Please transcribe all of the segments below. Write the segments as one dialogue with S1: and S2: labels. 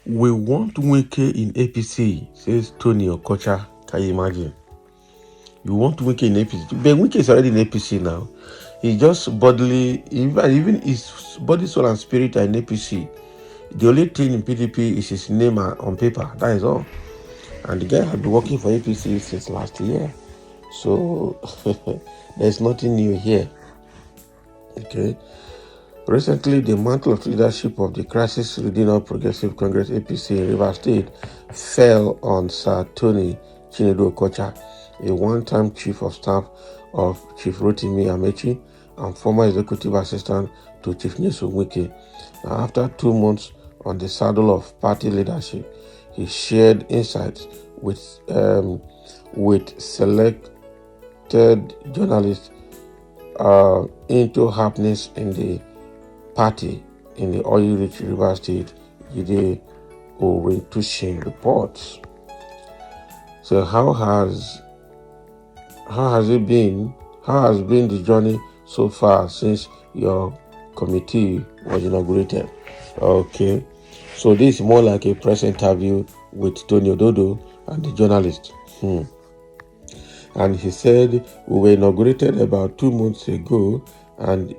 S1: We want Wike in APC, says Tony Okocha. Can you imagine? You want Wike in APC? But Wike is already in APC now. He just bodily, even his body, soul, and spirit are in APC. The only thing in PDP is his name on paper. That is all. And the guy had been working for APC since last year. So there's nothing new here. Okay. Recently, the mantle of leadership of the Crisis Regional Progressive Congress APC in Rivers State fell on Sir Tony Chinedu Okocha, a one-time chief of staff of Chief Rotimi Amaechi and former executive assistant to Chief Nyesom Wike. After 2 months on the saddle of party leadership, he shared insights with selected journalists into happenings in the party in the oil-rich Rivers State. Jide Orentushin reports. So how has it been? How has been the journey so far since your committee was inaugurated? Okay, so this is more like a press interview with Tony Ododo and the journalist. And he said, we were inaugurated about 2 months ago, and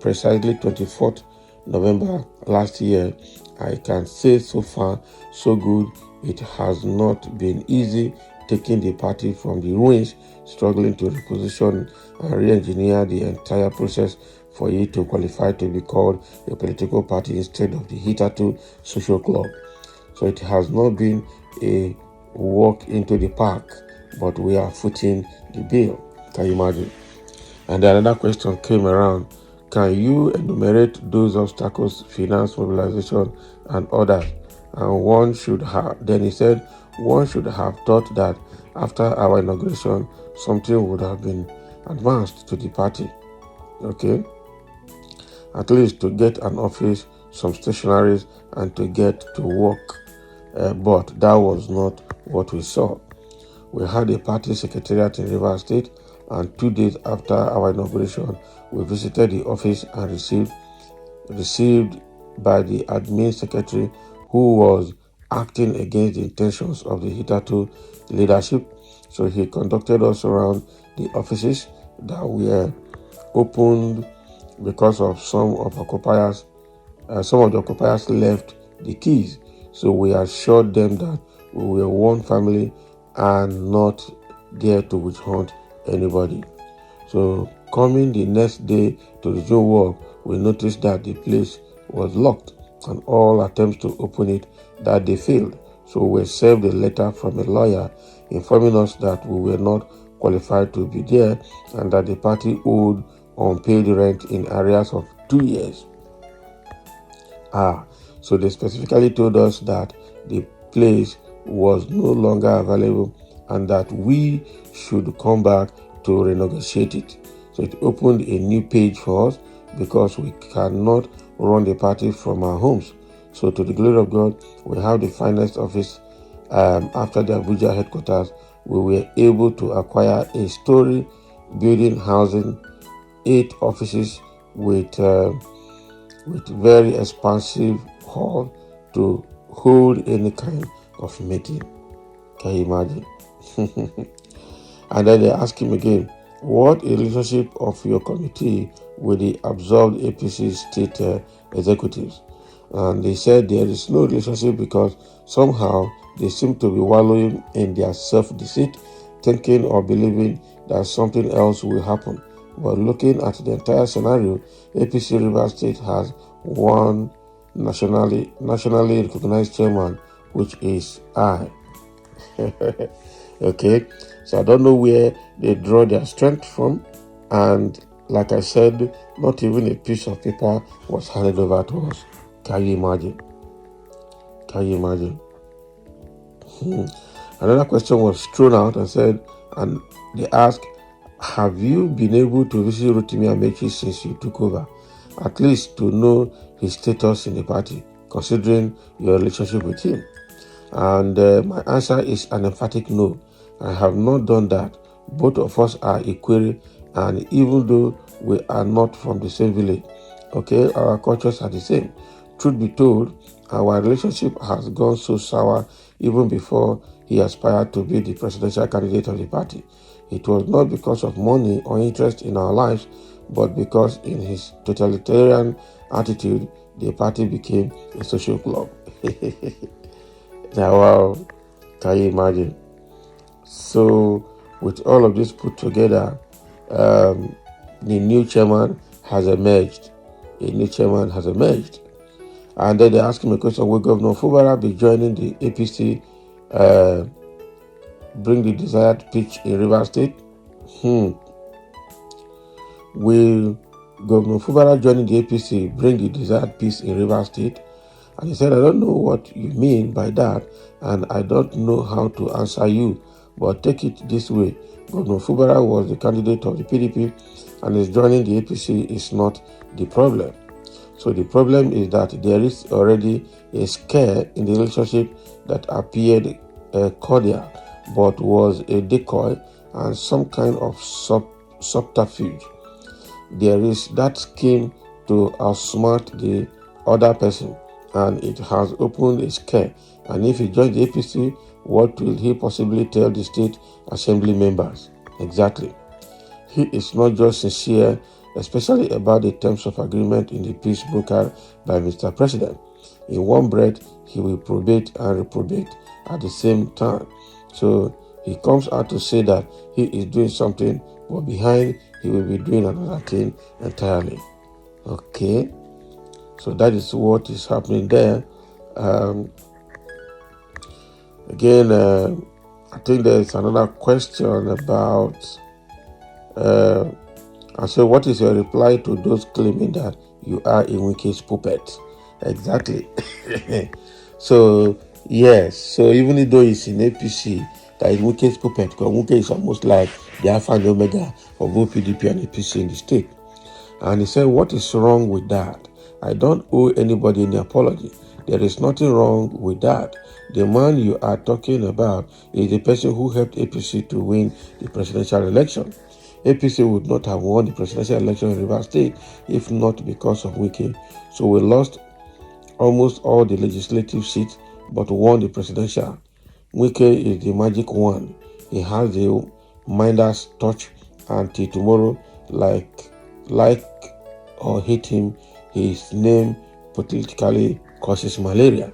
S1: precisely 24th November last year. I can say so far, so good. It has not been easy taking the party from the ruins, struggling to reposition and re-engineer the entire process for it to qualify to be called a political party instead of the hitherto social club. So it has not been a walk into the park, but we are footing the bill. Can you imagine? And then another question came around. Can you enumerate those obstacles, finance, mobilization, and others? And then he said, one should have thought that after our inauguration, something would have been advanced to the party. Okay? At least to get an office, some stationaries, and to get to work. But that was not what we saw. We had a party secretariat in Rivers State, and 2 days after our inauguration, we visited the office and received by the admin secretary, who was acting against the intentions of the hitherto leadership. So he conducted us around the offices that were opened because of some of the occupiers left the keys. So we assured them that we were one family and not there to witch hunt anybody. So coming the next day to resume work, we noticed that the place was locked and all attempts to open it that day failed. So we served a letter from a lawyer informing us that we were not qualified to be there and that the party owed unpaid rent in arrears of 2 years. So they specifically told us that the place was no longer available and that we should come back to renegotiate it. So it opened a new page for us because we cannot run the party from our homes. So to the glory of God, we have the finest office after the Abuja headquarters. We were able to acquire a story building housing 8 offices with very expansive hall to hold any kind of meeting. Can you imagine? And then they ask him again, what a relationship of your committee with the absorbed APC state executives? And they said there is no relationship because somehow they seem to be wallowing in their self-deceit, thinking or believing that something else will happen. But looking at the entire scenario, APC Rivers State has one nationally recognized chairman, which is I. Okay, so I don't know where they draw their strength from, and like I said, not even a piece of paper was handed over to us. Can you imagine? Another question was thrown out and they asked, have you been able to visit Rotimi Amaechi since you took over, at least to know his status in the party, considering your relationship with him? And my answer is an emphatic no. I have not done that. Both of us are equal, and even though we are not from the same village, okay, our cultures are the same. Truth be told, Our relationship has gone so sour even before he aspired to be the presidential candidate of the party. It was not because of money or interest in our lives, but because in his totalitarian attitude, the party became a social club. Now, wow, can you imagine? So, with all of this put together, the new chairman has emerged. A new chairman has emerged. And then they asked him a question: will Governor Fubara be joining the APC, bring the desired peace in Rivers State? Will Governor Fubara joining the APC bring the desired peace in Rivers State? And he said, I don't know what you mean by that, and I don't know how to answer you, but take it this way. Governor Fubara was the candidate of the PDP, and his joining the APC is not the problem. So the problem is that there is already a scare in the relationship that appeared cordial, but was a decoy and some kind of subterfuge. There is that scheme to outsmart the other person, and it has opened a scare. And if he joins the APC, what will he possibly tell the state assembly members? Exactly. He is not just sincere, especially about the terms of agreement in the peace brokered by Mr. President. In one breath, he will probate and reprobate at the same time. So he comes out to say that he is doing something, but behind he will be doing another thing entirely. Okay, so that is what is happening there. Again, I think there's another question about. And so, what is your reply to those claiming that you are a Wike's puppet? Exactly. So, yes. So, even though it's in APC, that is Wike's puppet, because Wike is almost like the alpha and omega of both PDP and APC in the state. And he said, what is wrong with that? I don't owe anybody any apology. There is nothing wrong with that. The man you are talking about is the person who helped APC to win the presidential election. APC would not have won the presidential election in Rivers State if not because of Wike. So we lost almost all the legislative seats but won the presidential. Wike is the magic one. He has the Midas touch, and till tomorrow, like or hate him, his name politically causes malaria.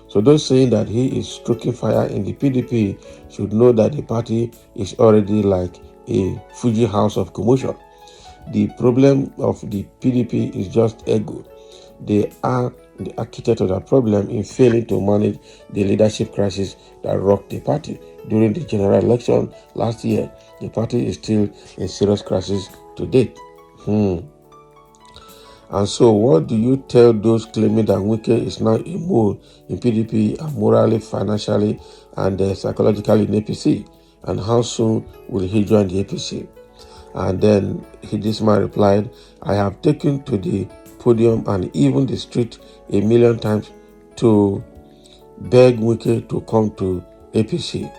S1: So those saying that he is stroking fire in the PDP should know that the party is already like a Fuji house of commotion. The problem of the PDP is just ego. They are the architect of the problem in failing to manage the leadership crisis that rocked the party. During the general election last year, the party is still in serious crisis to date. And so what do you tell those claiming that Wike is now a mole in PDP and morally, financially, and psychologically in APC? And how soon will he join the APC? And then this man replied, I have taken to the podium and even the street a million times to beg Wike to come to APC.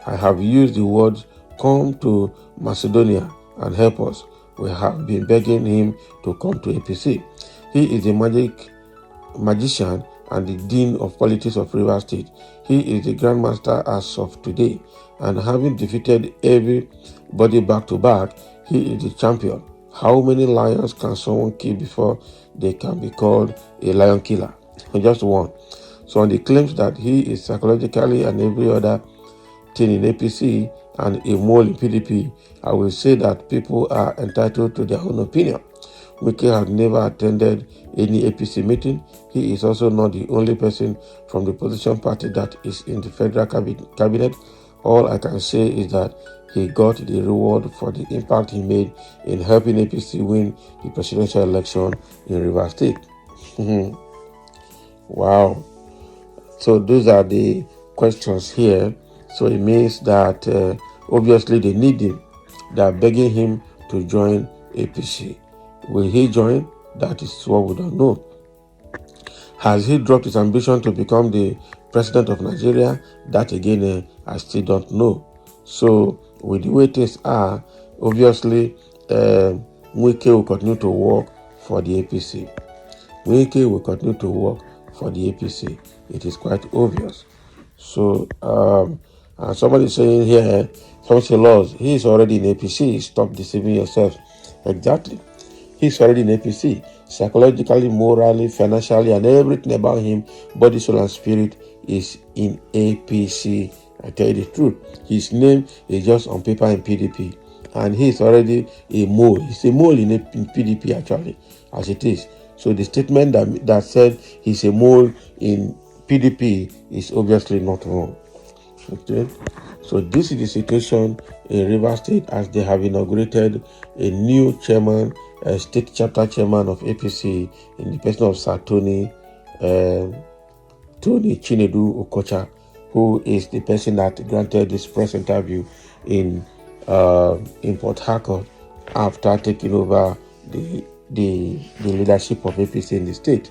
S1: I have used the words, come to Macedonia and help us. We have been begging him to come to APC. He is the magician and the dean of politics of Rivers State. He is the grandmaster as of today, and having defeated everybody back to back, he is the champion. How many lions can someone kill before they can be called a lion killer? Just one. So on the claims that he is psychologically and every other thing in APC and a mole in PDP, I will say that people are entitled to their own opinion. Wike has never attended any APC meeting. He is also not the only person from the opposition party that is in the federal cabinet. All I can say is that he got the reward for the impact he made in helping APC win the presidential election in Rivers State. Wow. So those are the questions here. So it means that obviously they need him. They are begging him to join APC. Will he join? That is what we don't know. Has he dropped his ambition to become the president of Nigeria? That again, I still don't know. So with the way things are, obviously, Wike will continue to work for the APC. Wike will continue to work for the APC. It is quite obvious. So, and somebody saying here, some say, laws, he is already in APC. Stop deceiving yourself. Exactly. He's already in APC. Psychologically, morally, financially, and everything about him, body, soul, and spirit, is in APC. I tell you the truth. His name is just on paper in PDP. And he's already a mole. He's a mole in PDP, actually, as it is. So the statement that said he's a mole in PDP is obviously not wrong. Okay, so this is the situation in Rivers State as they have inaugurated a new chairman, a state chapter chairman of APC in the person of Sir Tony Chinedu Okocha, who is the person that granted this press interview in Port Harcourt after taking over the leadership of APC in the state.